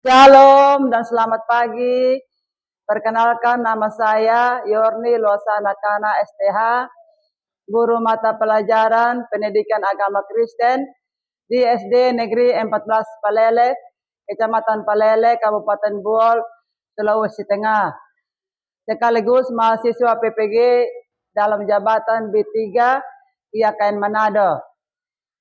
Shalom dan selamat pagi. Perkenalkan, nama saya Yorni Losana Kana STH, guru mata pelajaran pendidikan agama Kristen di SD Negeri 14 Palele, Kecamatan Palele, Kabupaten Buol, Sulawesi Tengah. Sekaligus mahasiswa PPG dalam jabatan B3 IAKN Manado.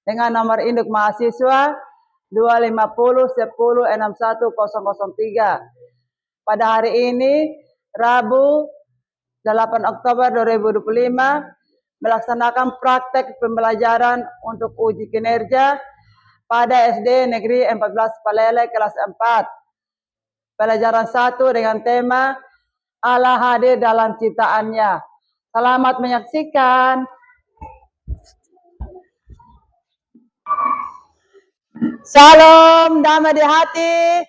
Dengan nomor induk mahasiswa 250106103. Pada hari ini, Rabu 8 Oktober 2025, melaksanakan praktek pembelajaran untuk uji kinerja pada SD Negeri 14 Palele kelas 4. Pelajaran 1 dengan tema Allah hadir dalam ciptaannya. Selamat menyaksikan. Shalom, damai di hati.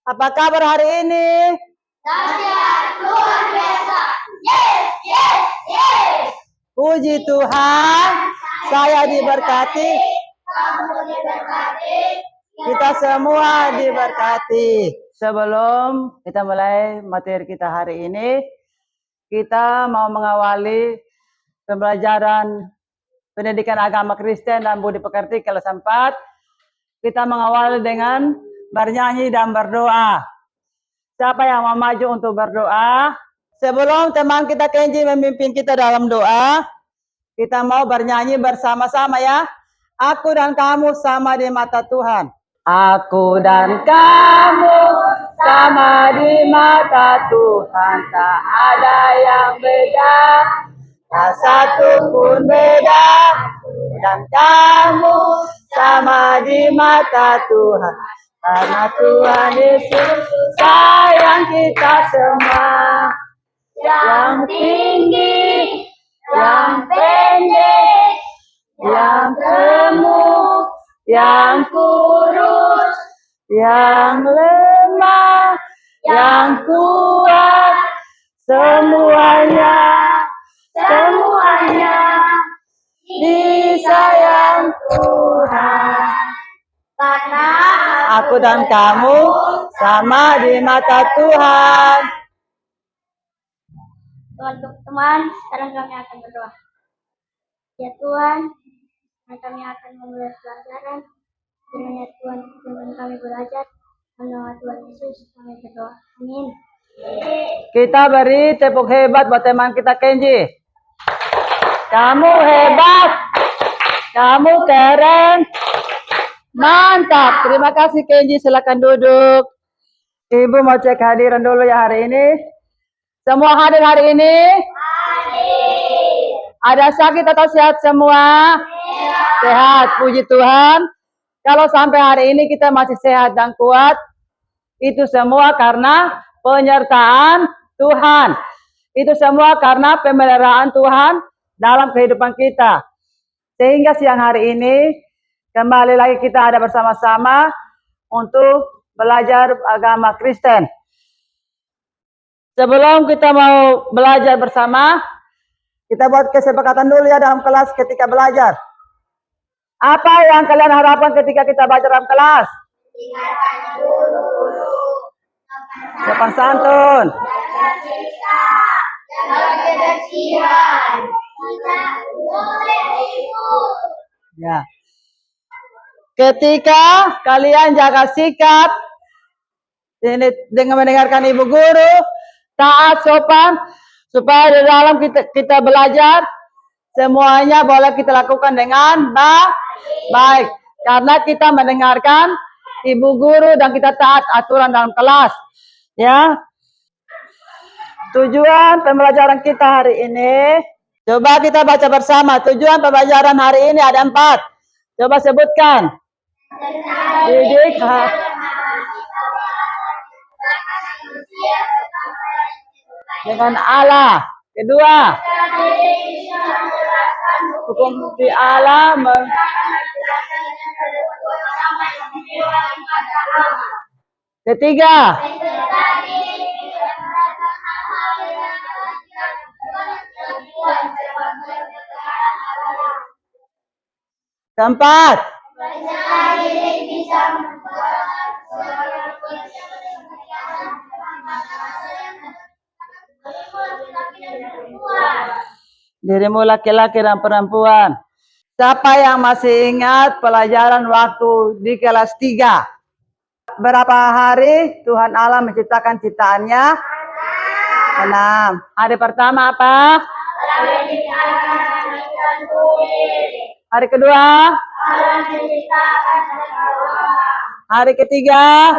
Apa kabar hari ini? Dahsyat, luar biasa. Yes. Puji Tuhan, saya diberkati. Kamu diberkati. Kita semua diberkati. Sebelum kita mulai materi kita hari ini, kita mau mengawali pembelajaran pendidikan agama Kristen dan budi pekerti kelas 4. Kita mengawali dengan bernyanyi dan berdoa. Siapa yang mau maju untuk berdoa? Sebelum teman kita Kenji memimpin kita dalam doa, kita mau bernyanyi bersama-sama ya. Aku dan kamu sama di mata Tuhan. Aku dan kamu sama di mata Tuhan. Tak ada yang beda, tak satu pun beda. Dan kamu sama di mata Tuhan. Karena Tuhan Yesus sayang kita semua. Yang tinggi, yang pendek, yang gemuk, yang kurus, yang lemah, yang kuat, semuanya disayang Tuhan. Karena Aku dan kamu sama di mata Tuhan. teman-teman, sekarang kami akan berdoa. Ya Tuhan, kami akan memulai pelajaran. Kiranya Tuhan pimpin kami belajar. Dalam nama Tuhan Yesus kami berdoa. Amin. Kita beri tepuk hebat buat teman kita Kenji. Kamu hebat. Kamu keren. Mantap. Terima kasih Kenji. Silakan duduk. Ibu mau cek hadiran dulu ya hari ini. Semua hadir hari ini? Hadir. Ada sakit atau sehat semua? Sehat. Puji Tuhan. Kalau sampai hari ini kita masih sehat dan kuat, itu semua karena penyertaan Tuhan. Itu semua karena pemeliharaan Tuhan dalam kehidupan kita. Sehingga siang hari ini, kembali lagi kita ada bersama-sama untuk belajar agama Kristen. Sebelum kita mau belajar bersama, kita buat kesepakatan dulu ya dalam kelas ketika belajar. Apa yang kalian harapkan ketika kita belajar dalam kelas? Sopan santun. Ya. Ketika kalian jaga sikap dengan mendengarkan ibu guru, taat, sopan, supaya di dalam kita belajar semuanya boleh kita lakukan dengan baik. Karena kita mendengarkan ibu guru dan kita taat aturan dalam kelas. Ya. Tujuan pembelajaran kita hari ini, coba kita baca bersama. Tujuan pembelajaran hari ini ada 4. Coba sebutkan. Didik dengan Allah. Kedua, hukum di Allah. Ketiga, keempat, Dirimu laki-laki dan perempuan. Siapa yang masih ingat pelajaran waktu di kelas 3? Berapa hari Tuhan Allah menciptakan ciptaannya? 6. Hari pertama apa? Hari kedua? Hari ketiga?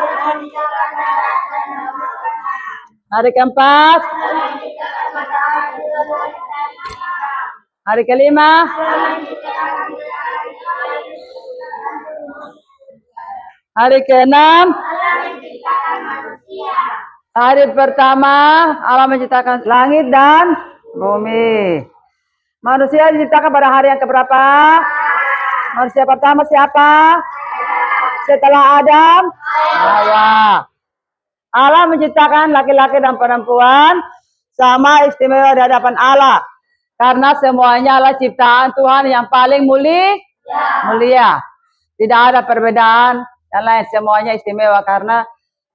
Hari keempat? Hari kelima? Hari keenam? Hari pertama Allah menciptakan langit dan bumi. Manusia diciptakan pada hari yang keberapa? Manusia pertama siapa? Setelah Adam? Hawa. Allah menciptakan laki-laki dan perempuan sama istimewa di hadapan Allah. Karena semuanya adalah ciptaan Tuhan yang paling mulia. Tidak ada perbedaan dan lain, semuanya istimewa karena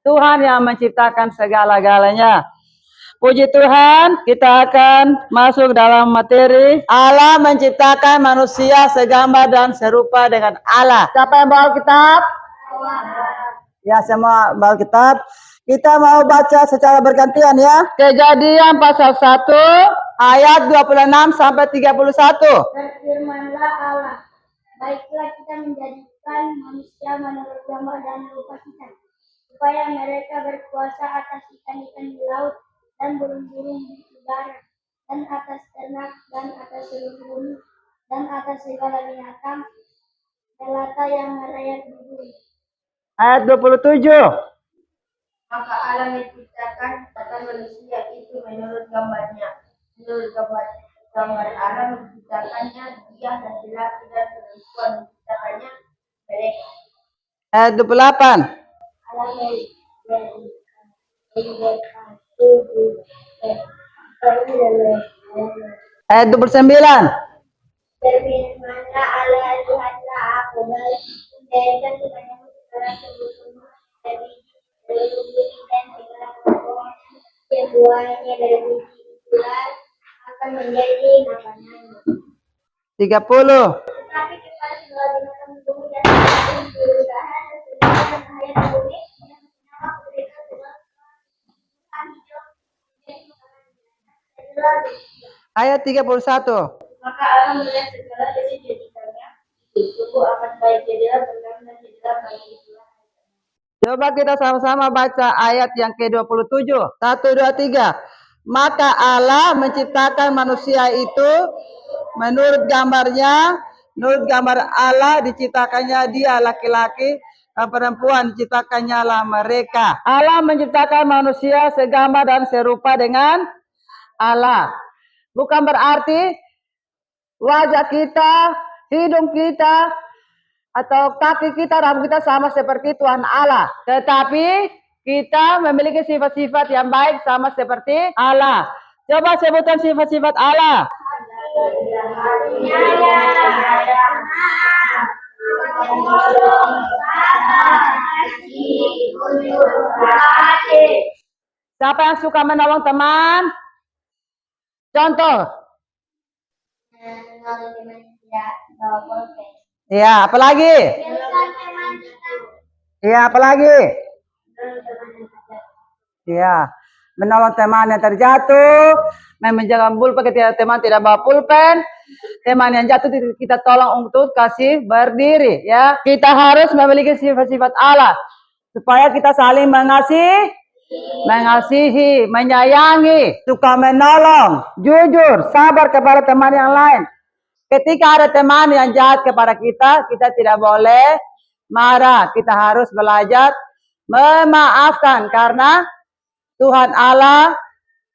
Tuhan yang menciptakan segala-galanya. Puji Tuhan, kita akan masuk dalam materi. Allah menciptakan manusia segambar dan serupa dengan Allah. Siapa yang bawa kitab? Ya, semua bawa kitab. Kita mau baca secara bergantian ya. Kejadian pasal 1 ayat 26 sampai 31. Berfirmanlah Allah, baiklah kita menjadikan manusia menurut gambar dan rupa kita, supaya mereka berkuasa atas ikan-ikan di laut dan burung-burung di udara, dan atas ternak, dan atas seluruh bumi, dan atas segala binatang melata yang merayap di bumi. Ayat 27. Maka Allah menciptakan manusia itu menurut gambarnya. Menurut gambar Allah menciptakannya, dia laki-laki dan perempuan menciptakannya mereka. Ayat 28. Allah Ayat 29. berfirmanlah Allah, lihatlah aku baik menjadikan sebanyak segala tumbuh-tumbuhan dari seluruh bumi dan segala pohon-pohonan yang buahnya dari biji itulah akan menjadi makanannya. 30. Tetapi kepada segala binatang bumi dan binatang di udara dan segala hayat di bumi yang bernyawa kuberikan segala tumbuhan hijau menjadi makanannya. Ayat 31. Maka Allah melihat segala isi jadikannya itu tumbuh amat baik, jadilah berkembang dan jadilah baik itulah. Coba kita sama-sama baca ayat yang ke-27. 1, 2, 3. Maka Allah menciptakan manusia itu menurut gambarnya. Menurut gambar Allah diciptakannya dia laki-laki dan perempuan diciptakannya lah mereka. Allah menciptakan manusia segambar dan serupa dengan Allah. Bukan berarti wajah kita, hidung kita, atau kaki kita, rambut kita sama seperti Tuhan Allah. Tetapi kita memiliki sifat-sifat yang baik sama seperti Allah. Coba sebutkan sifat-sifat Allah. Siapa yang suka menolong teman? Contoh. Ya, apalagi? Ya, apalagi? Ya, menolong teman yang terjatuh, menjaga pulpen ketika teman tidak bawa pulpen, teman yang jatuh kita tolong untuk kasih berdiri. Ya, kita harus memiliki sifat-sifat Allah supaya kita saling mengasihi, menyayangi, suka menolong, jujur, sabar kepada teman yang lain. Ketika ada teman yang jahat kepada kita, kita tidak boleh marah. Kita harus belajar memaafkan karena Tuhan Allah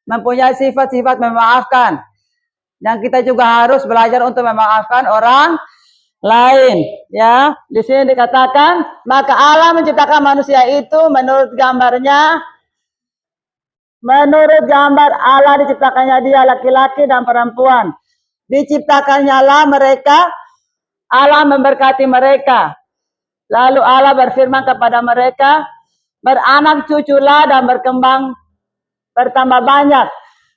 mempunyai sifat-sifat memaafkan. Dan kita juga harus belajar untuk memaafkan orang lain. Ya, di sini dikatakan, maka Allah menciptakan manusia itu menurut gambarnya. Menurut gambar Allah diciptakannya dia laki-laki dan perempuan. Diciptakannya lah mereka, Allah memberkati mereka. Lalu Allah berfirman kepada mereka, beranak cuculah dan berkembang, bertambah banyak.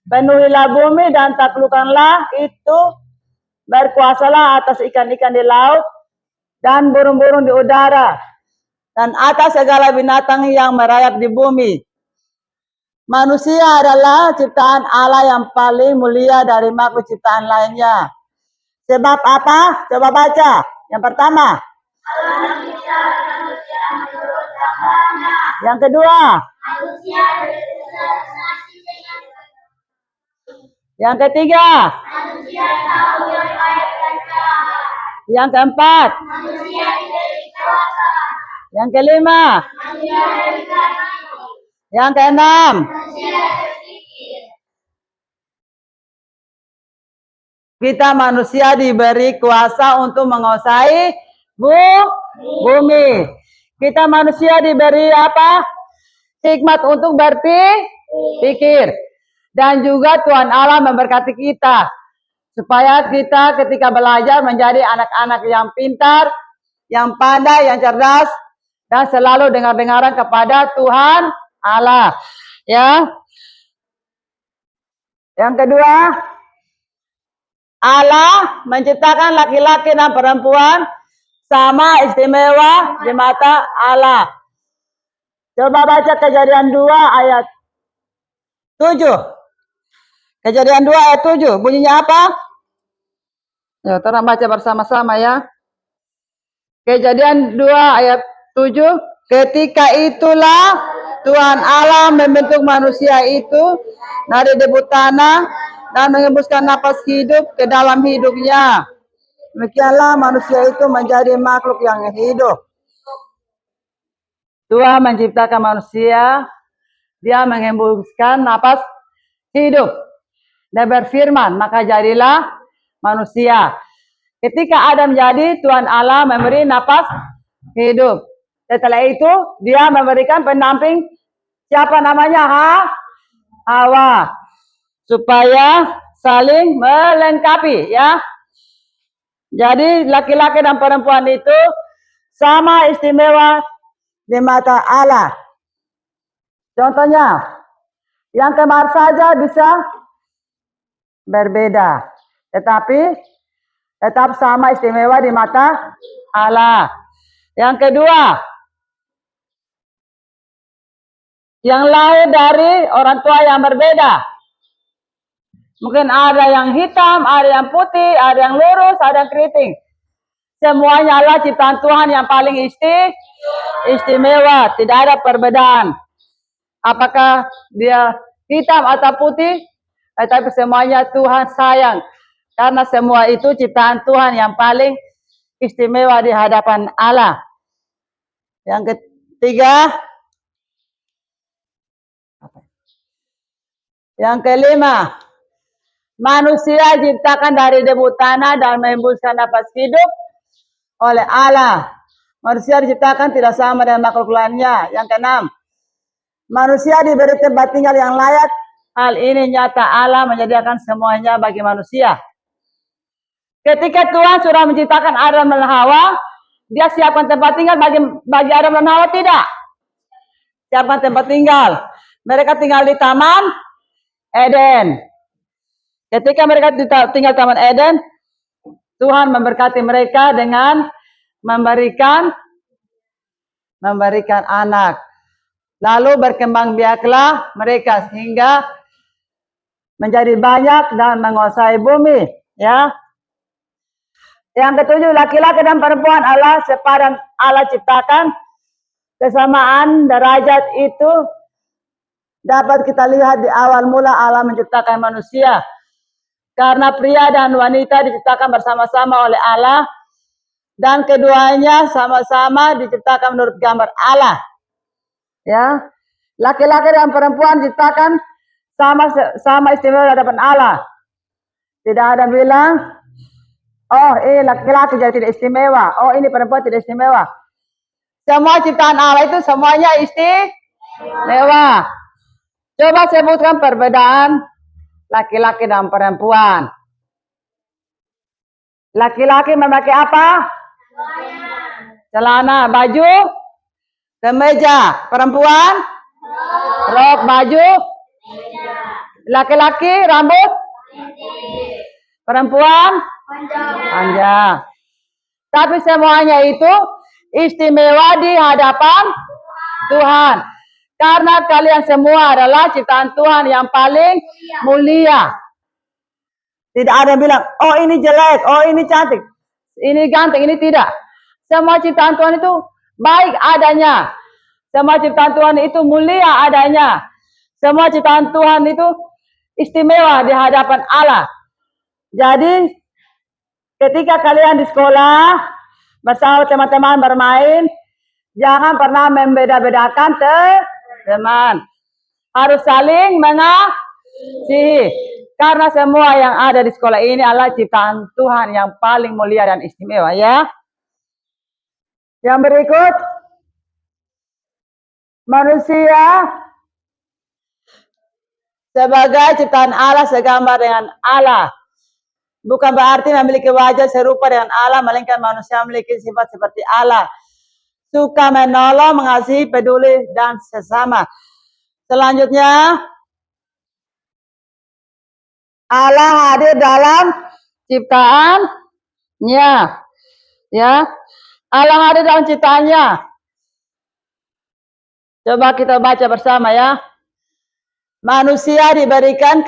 Penuhilah bumi dan taklukkanlah itu. Berkuasalah atas ikan-ikan di laut dan burung-burung di udara dan atas segala binatang yang merayap di bumi. Manusia adalah ciptaan Allah yang paling mulia dari makhluk ciptaan lainnya. Sebab apa? Coba baca. Yang pertama. Yang kedua. Yang ketiga. Yang keempat. Yang kelima. Yang keenam. Kita manusia diberi kuasa untuk menguasai bumi. Kita manusia diberi apa? Hikmat untuk berpikir. Dan juga Tuhan Allah memberkati kita. Supaya kita ketika belajar menjadi anak-anak yang pintar, yang pandai, yang cerdas. Dan selalu dengar-dengaran kepada Tuhan Allah. Ya. Yang kedua. Allah menciptakan laki-laki dan perempuan sama istimewa di mata Allah. Coba baca Kejadian 2 ayat 7. Kejadian 2 ayat 7. Bunyinya apa? Ya, kita baca bersama-sama ya. Kejadian 2 ayat 7. Ketika itulah Tuhan Allah membentuk manusia itu dari debu tanah dan mengembuskan napas hidup ke dalam hidupnya. Demikianlah manusia itu menjadi makhluk yang hidup. Tuhan menciptakan manusia, dia mengembuskan napas hidup. Dan berfirman, maka jadilah manusia. Ketika Adam jadi, Tuhan Allah memberi napas hidup. Setelah itu, dia memberikan pendamping, siapa namanya? Hawa. Supaya saling melengkapi ya. Jadi laki-laki dan perempuan itu sama istimewa di mata Allah. Contohnya, yang kembar saja bisa berbeda, tetapi tetap sama istimewa di mata Allah. Yang kedua, yang lahir dari orang tua yang berbeda. Mungkin ada yang hitam, ada yang putih, ada yang lurus, ada yang keriting. Semuanya adalah ciptaan Tuhan yang paling istimewa. Tidak ada perbedaan. Apakah dia hitam atau putih? Tapi semuanya Tuhan sayang. Karena semua itu ciptaan Tuhan yang paling istimewa di hadapan Allah. Yang ketiga. Yang kelima. Manusia diciptakan dari debu tanah dan mengembuskan napas hidup oleh Allah. Manusia diciptakan tidak sama dengan makhluk lainnya. Yang keenam, manusia diberi tempat tinggal yang layak. Hal ini nyata Allah menyediakan semuanya bagi manusia. Ketika Tuhan sudah menciptakan Adam dan Hawa, dia siapkan tempat tinggal bagi Adam dan Hawa tidak? Siapkan tempat tinggal. Mereka tinggal di Taman Eden. Ketika mereka tinggal Taman Eden, Tuhan memberkati mereka dengan memberikan anak. Lalu berkembang biaklah mereka sehingga menjadi banyak dan menguasai bumi. Ya. Yang ketujuh, laki-laki dan perempuan Allah sepadan Allah ciptakan. Kesamaan derajat itu dapat kita lihat di awal mula Allah menciptakan manusia. Karena pria dan wanita diciptakan bersama-sama oleh Allah. Dan keduanya sama-sama diciptakan menurut gambar Allah. Ya, laki-laki dan perempuan diciptakan sama istimewa di hadapan Allah. Tidak ada bilang, oh ini laki-laki jadi tidak istimewa. Oh ini perempuan tidak istimewa. Semua ciptaan Allah itu semuanya istimewa. Coba sebutkan perbedaan laki-laki dan perempuan. Laki-laki memakai apa? Celana, baju, kemeja. Perempuan? Rok, baju. Laki-laki rambut, perempuan panjang. Tapi semuanya itu istimewa di hadapan Tuhan. Karena kalian semua adalah ciptaan Tuhan yang paling mulia. Tidak ada yang bilang, oh ini jelek, oh ini cantik, ini ganteng, ini tidak. Semua ciptaan Tuhan itu baik adanya. Semua ciptaan Tuhan itu mulia adanya. Semua ciptaan Tuhan itu istimewa di hadapan Allah. Jadi ketika kalian di sekolah bersama teman-teman bermain, jangan pernah membeda-bedakan teman. Harus saling mengasihi. Karena semua yang ada di sekolah ini adalah ciptaan Tuhan yang paling mulia dan istimewa ya. Yang berikut, manusia sebagai ciptaan Allah segambar dengan Allah. Bukan berarti memiliki wajah serupa dengan Allah, melainkan manusia memiliki sifat seperti Allah. Suka menolong, mengasihi, peduli, dan sesama. Selanjutnya, Allah hadir dalam ciptaannya. Ya, Allah hadir dalam ciptaannya. Coba kita baca bersama ya. Manusia diberikan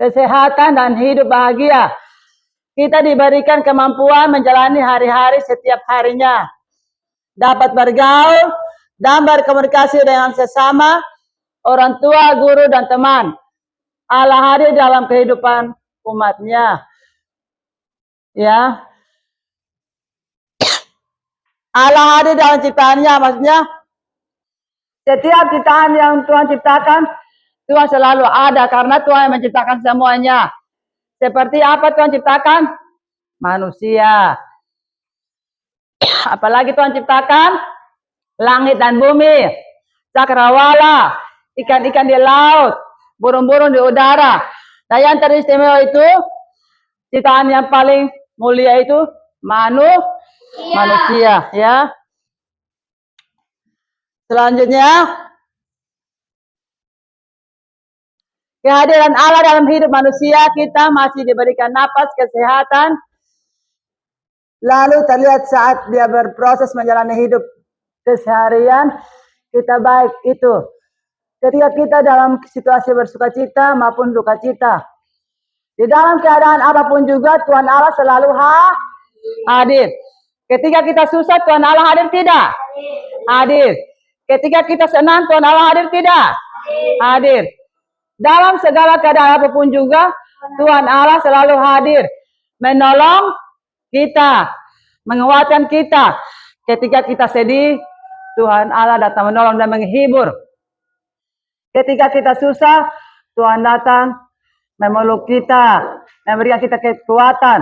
kesehatan dan hidup bahagia. Kita diberikan kemampuan menjalani hari-hari setiap harinya. Dapat bergaul dan berkomunikasi dengan sesama, orang tua, guru, dan teman. Allah hadir dalam kehidupan umatnya. Ya. Allah hadir dalam ciptaannya, maksudnya setiap ciptaan yang Tuhan ciptakan, Tuhan selalu ada karena Tuhan yang menciptakan semuanya. Seperti apa Tuhan ciptakan? Manusia. Apalagi Tuhan ciptakan? Langit dan bumi, cakrawala, ikan-ikan di laut, burung-burung di udara. Nah yang teristimewa itu, ciptaan yang paling mulia itu manusia ya. Selanjutnya, kehadiran Allah dalam hidup manusia, kita masih diberikan napas, kesehatan, lalu terlihat saat dia berproses menjalani hidup keseharian, kita baik itu. Ketika kita dalam situasi bersuka cita maupun duka cita. Di dalam keadaan apapun juga Tuhan Allah selalu hadir. Ketika kita susah Tuhan Allah hadir tidak? Hadir. Ketika kita senang Tuhan Allah hadir tidak? Hadir. Dalam segala keadaan apapun juga Tuhan Allah selalu hadir. Menolong kita. Menguatkan kita. Ketika kita sedih Tuhan Allah datang menolong dan menghibur. Ketika kita susah, Tuhan datang memeluk kita, memberikan kita kekuatan.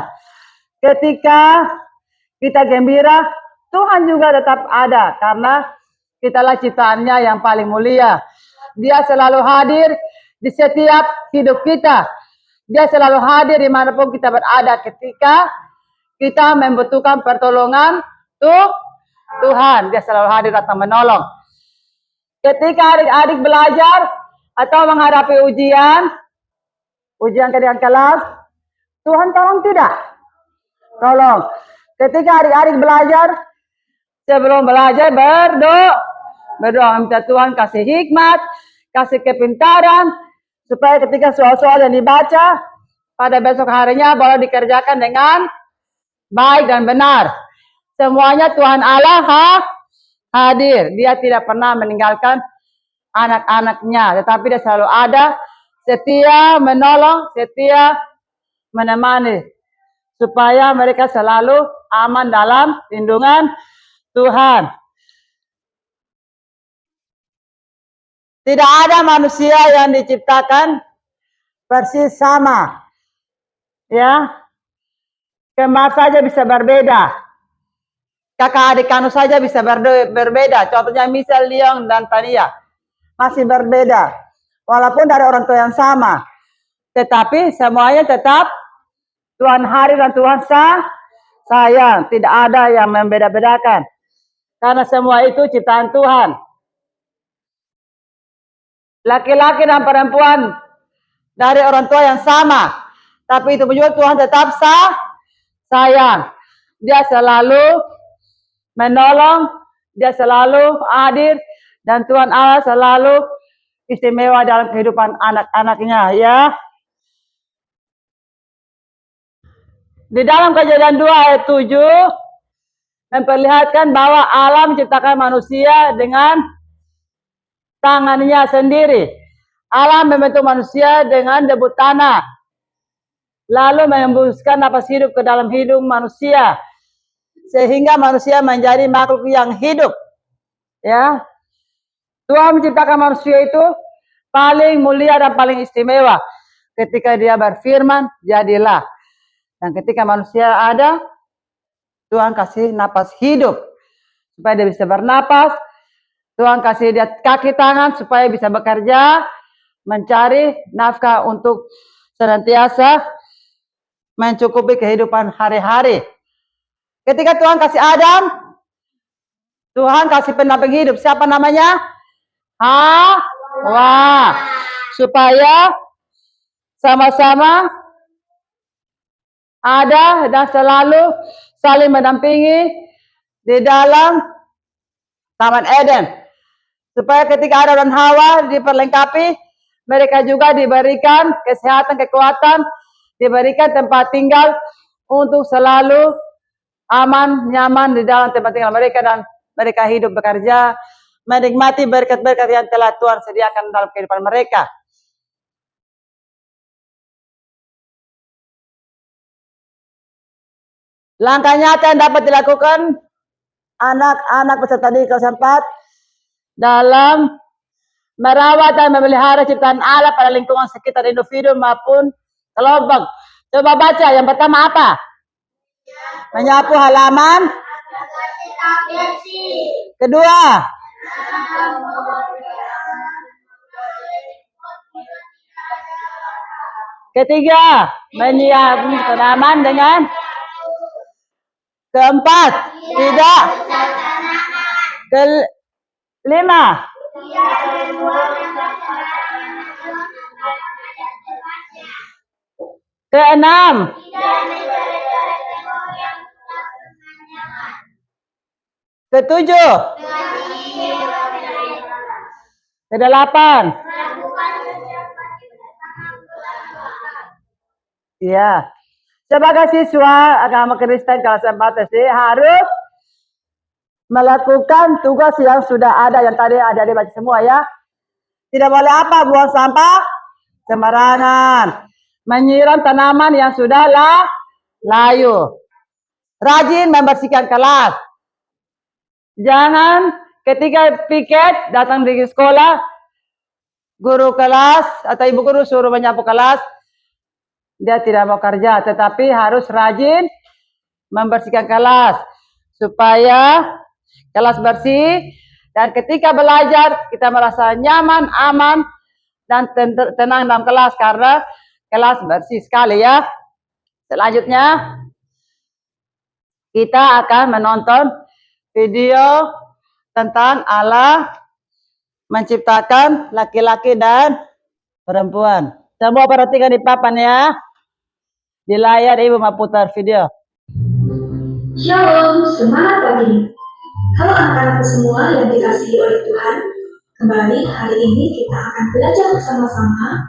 Ketika kita gembira, Tuhan juga tetap ada karena kitalah ciptaannya yang paling mulia. Dia selalu hadir di setiap hidup kita. Dia selalu hadir dimanapun kita berada ketika kita membutuhkan pertolongan Tuhan. Dia selalu hadir datang menolong. Ketika adik-adik belajar atau menghadapi ujian keadaan kelas, Tuhan tolong tidak? Tolong. Ketika adik-adik belajar, sebelum belajar berdoa minta Tuhan kasih hikmat, kasih kepintaran, supaya ketika soal-soal yang dibaca pada besok harinya boleh dikerjakan dengan baik dan benar. Semuanya Tuhan Allah hadir. Dia tidak pernah meninggalkan anak-anaknya, tetapi dia selalu ada, setia menolong, setia menemani, supaya mereka selalu aman dalam lindungan Tuhan. Tidak ada manusia yang diciptakan persis sama. Ya. Kembar saja bisa berbeda. Kakak adik kanu saja bisa berbeda. Contohnya misal Leon dan Tania. Masih berbeda. Walaupun dari orang tua yang sama. Tetapi semuanya tetap Tuhan hadir dan Tuhan sayang. Tidak ada yang membeda-bedakan. Karena semua itu ciptaan Tuhan. laki-laki dan perempuan dari orang tua yang sama. Tapi itu juga Tuhan tetap sayang. Dia selalu menolong, dia selalu hadir, dan Tuhan Allah selalu istimewa dalam kehidupan anak-anaknya ya. Di dalam Kejadian 2 ayat 7 memperlihatkan bahwa Allah menciptakan manusia dengan tangannya sendiri. Allah membentuk manusia dengan debu tanah, lalu mengembuskan napas hidup ke dalam hidung manusia, sehingga manusia menjadi makhluk yang hidup. Ya, Tuhan menciptakan manusia itu paling mulia dan paling istimewa. Ketika Dia berfirman, jadilah. Dan ketika manusia ada, Tuhan kasih napas hidup supaya dia bisa bernapas. Tuhan kasih dia kaki tangan supaya bisa bekerja, mencari nafkah untuk senantiasa mencukupi kehidupan hari-hari. Ketika Tuhan kasih Adam, Tuhan kasih pendamping hidup. Siapa namanya? Hawa. Supaya sama-sama ada dan selalu saling mendampingi di dalam Taman Eden. Supaya ketika Adam dan Hawa diperlengkapi, mereka juga diberikan kesehatan, kekuatan, diberikan tempat tinggal untuk selalu aman, nyaman di dalam tempat tinggal mereka, dan mereka hidup bekerja, menikmati berkat-berkat yang telah Tuhan sediakan dalam kehidupan mereka. Langkah nyata yang dapat dilakukan anak-anak peserta didik kelas 4 dalam merawat dan memelihara ciptaan Allah pada lingkungan sekitar individu maupun kelompok. Coba baca, yang pertama apa? Menyapu halaman. Kedua, ketiga, menyiapkan tanaman dengan. Keempat, tidak. Kelima, keenam, ketujuh, kedelapan. Ya. Sebagai siswa agama Kristen kelas 4 SD harus melakukan tugas yang sudah ada, yang tadi ada dibaca semua ya. Tidak boleh apa? Buang sampah sembarangan. Menyiram tanaman yang sudah layu. Rajin membersihkan kelas. Jangan ketika piket datang di sekolah, guru kelas atau ibu guru suruh menyapu kelas, dia tidak mau kerja, tetapi harus rajin membersihkan kelas supaya kelas bersih, dan ketika belajar kita merasa nyaman, aman, dan tenang dalam kelas karena kelas bersih sekali ya. Selanjutnya kita akan menonton video tentang Allah menciptakan laki-laki dan perempuan. Semua perhatikan di papan ya. Di layar Ibu mau putar video. Shalom, semangat pagi. Halo anak-anakku semua yang dikasihi oleh Tuhan. Kembali hari ini kita akan belajar bersama-sama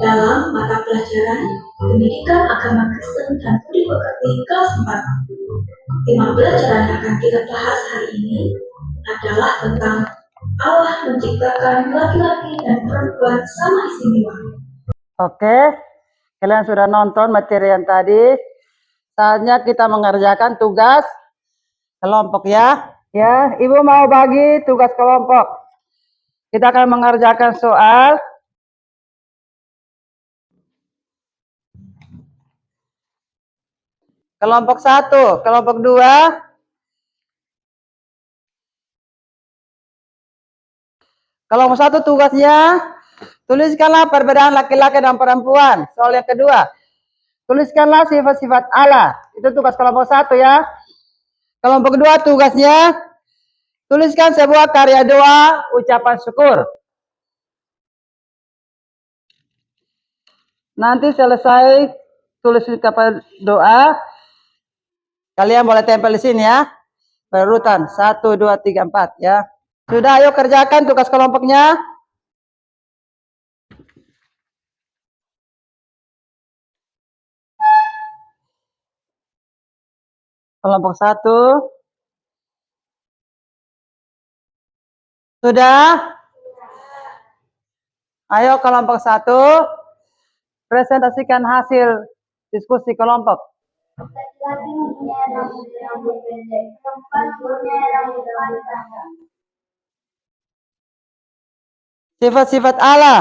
dalam mata pelajaran Pendidikan Agama Kristen dan Budi Pekerti kelas 4. Tema pelajaran yang akan kita bahas hari ini adalah tentang Allah menciptakan laki-laki dan perempuan sama istimewa. Oke, kalian sudah nonton materi yang tadi. Saatnya kita mengerjakan tugas kelompok ya. Ya, Ibu mau bagi tugas kelompok. Kita akan mengerjakan soal kelompok 1, kelompok 2. Kelompok 1 tugasnya tuliskanlah perbedaan laki-laki dan perempuan. Soal yang kedua, tuliskanlah sifat-sifat Allah. Itu tugas kelompok 1 ya. Kelompok 2 tugasnya tuliskan sebuah karya doa ucapan syukur. Nanti selesai tulis kapal doa, kalian boleh tempel di sini ya. Berurutan 1, 2, 3, 4 ya. Sudah, ayo kerjakan tugas kelompoknya. Kelompok 1. Sudah? Ayo kelompok 1. Presentasikan hasil diskusi kelompok. Laki-laki mempunyai rambut pendek, perempuan mempunyai rambut panjang. Sifat-sifat Allah.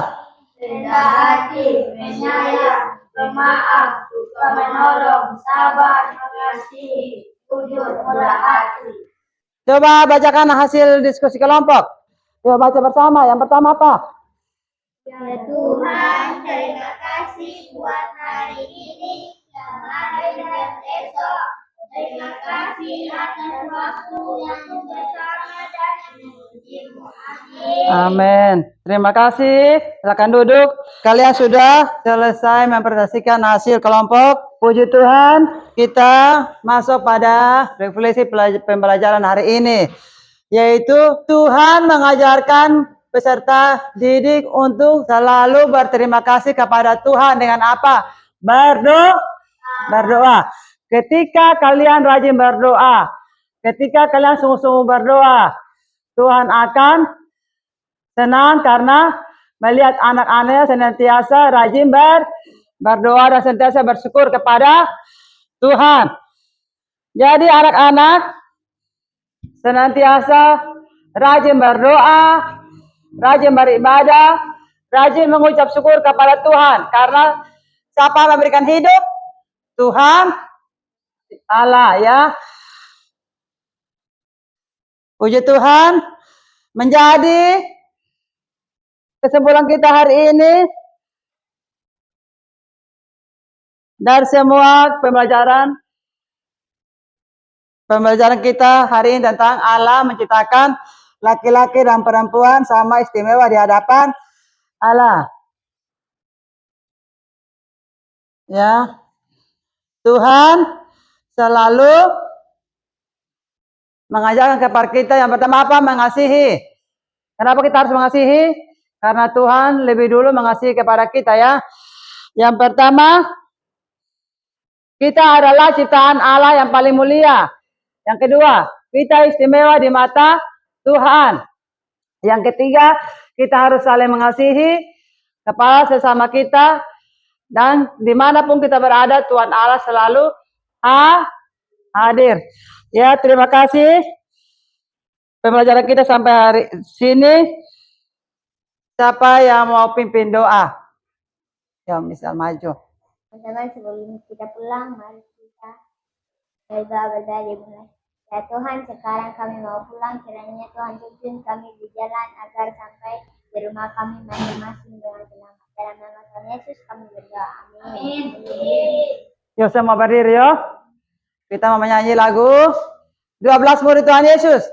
Rendah hati, penyayang, pemaaf, suka menolong, sabar, mengasihi, jujur, murah hati. Coba bacakan hasil diskusi kelompok. Coba baca bersama. Yang pertama apa? Ya Tuhan, terima kasih buat hari ini, kemarin dan esok. Terima kasih atas waktu yang bersama dan memujimu. Amin. Amin. Terima kasih. Silakan duduk. Kalian sudah selesai mempresentasikan hasil kelompok. Puji Tuhan, kita masuk pada refleksi pembelajaran hari ini, yaitu Tuhan mengajarkan peserta didik untuk selalu berterima kasih kepada Tuhan dengan apa? Berdoa. Ketika kalian rajin berdoa, ketika kalian sungguh-sungguh berdoa, Tuhan akan senang karena melihat anak-anaknya senantiasa rajin berdoa dan senantiasa bersyukur kepada Tuhan. Jadi anak-anak senantiasa rajin berdoa, rajin beribadah, rajin mengucap syukur kepada Tuhan. Karena siapa memberikan hidup? Tuhan Allah ya. Puji Tuhan. Menjadi kesimpulan kita hari ini dari semua pembelajaran kita hari ini tentang Allah menciptakan laki-laki dan perempuan sama istimewa di hadapan Allah. Ya. Tuhan selalu mengajarkan kepada kita yang pertama apa? Mengasihi. Kenapa kita harus mengasihi? Karena Tuhan lebih dulu mengasihi kepada kita ya. Yang pertama, kita adalah ciptaan Allah yang paling mulia. Yang kedua, kita istimewa di mata Tuhan. Yang ketiga, kita harus saling mengasihi kepada sesama kita. Dan dimanapun kita berada, Tuhan Allah selalu hadir. Ya, terima kasih. Pembelajaran kita sampai hari sini. Siapa yang mau pimpin doa? Ya, misal maju. Teman-teman, sebelum kita pulang, mari kita berdoa dimulai. Ya Tuhan, sekarang kami mau pulang, kiranya Tuhan tuntun kami di jalan agar sampai di rumah kami masing-masing dengan selamat. Dalam nama Tuhan Yesus kami berdoa. Amin. Yuk, semua berdiri yuk. Kita mau menyanyi lagu 12 murid Tuhan Yesus.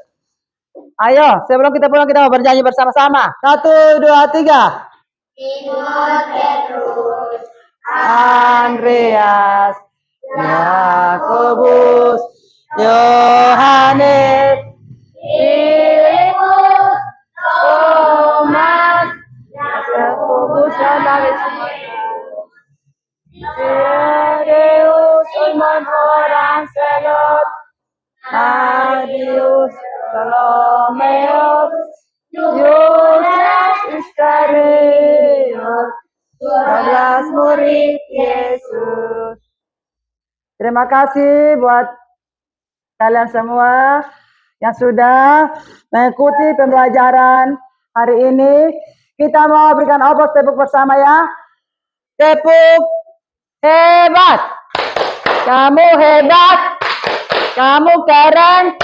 Ayo, sebelum kita pulang kita mau bernyanyi bersama-sama. 1, 2, 3. Simon Petrus, Andreas, Yakobus, Yohanes, Filipus, Thomas, Yakobus dan David, Tadeus, Simon orang Selot, Matius, Ptolomeus, Yudas Iskariot, 12 murid Yesus. Terima kasih buat kalian semua yang sudah mengikuti pembelajaran hari ini. Kita mau berikan tepuk bersama ya. Tepuk hebat. Kamu hebat. Kamu keren.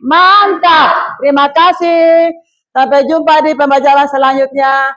Mantap. Terima kasih. Sampai jumpa di pembelajaran selanjutnya.